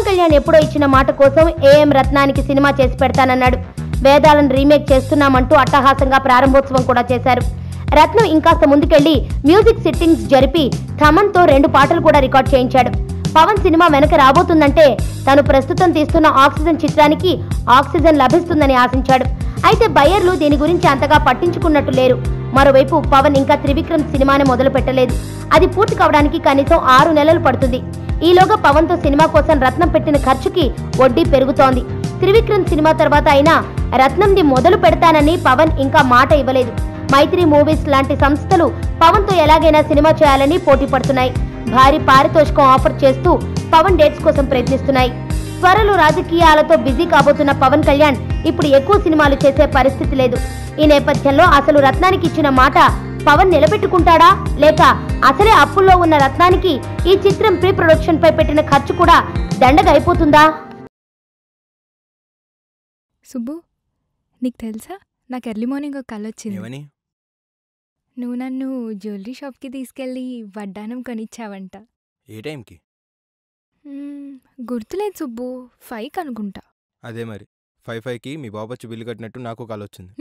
కళ్యాణ్ ఎప్పుడో ఇచ్చిన మాట కోసం ఏఎం రత్నానికి సినిమా చేసి పెడతానన్నాడు. వేదాలను రీమేక్ చేస్తున్నామంటూ అట్టహాసంగా ప్రారంభోత్సవం కూడా చేశారు. రత్నం ఇంకాస్త ముందుకెళ్లి మ్యూజిక్ సిట్టింగ్స్ జరిపి థమన్తో 2 పాటలు కూడా రికార్డ్ చేయించాడు. పవన్ సినిమా వెనక రాబోతుందంటే తను ప్రస్తుతం తీస్తున్న ఆక్సిజన్ చిత్రానికి ఆక్సిజన్ లభిస్తుందని ఆశించాడు. అయితే బయ్యర్లు దీని గురించి అంతగా పట్టించుకున్నట్టు లేరు. మరోవైపు పవన్ ఇంకా త్రివిక్రమ్ సినిమాని మొదలు పెట్టలేదు. అది పూర్తి కావడానికి కనీసం 6 నెలలు పడుతుంది. ఈలోగా పవన్తో సినిమా కోసం రత్నం పెట్టిన ఖర్చుకి వడ్డీ పెరుగుతోంది. త్రివిక్రమ్ సినిమా తర్వాత అయినా రత్నంది మొదలు పెడతానని పవన్ ఇంకా మాట ఇవ్వలేదు. మైత్రి మూవీస్ లాంటి సంస్థలు పవన్తో ఎలాగైనా సినిమా చేయాలని పోటీ పడుతున్నాయి. భారీ పారితోషికం ఆఫర్ చేస్తూ పవన్ డేట్స్ కోసం ప్రయత్నిస్తున్నాయి. త్వరలో రాజకీయాలతో బిజీ కాబోతున్న పవన్ కళ్యాణ్ ఇప్పుడు ఎక్కువ సినిమాలు చేసే పరిస్థితి లేదు. ఈ నేపథ్యంలో అసలు రత్నానికి ఇచ్చిన మాట పవన్ నిలబెట్టుకుంటాడా, లేక అసలే అప్పుల్లో ఉన్న రత్నానికి ఈ చిత్రం ప్రీ ప్రొడక్షన్ పై పెట్టిన ఖర్చు కూడా దండగ అయిపోతుందా? సుబ్బు, నీకు తెలుసా, నాకు ఎర్లీ మార్నింగ్ ఒక కల వచ్చింది. నువ్వు నన్ను జ్యువెలరీ షాప్కి తీసుకెళ్ళి వడ్డానం కొనిచ్చావంట. ఏ టైంకి? గుర్తులేదు సుబ్బు, 5కి అనుకుంటా. అదే మరి 5కి మీ బాబు వచ్చి బిల్లు కట్టినట్టు నాకు కాల్ వచ్చింది.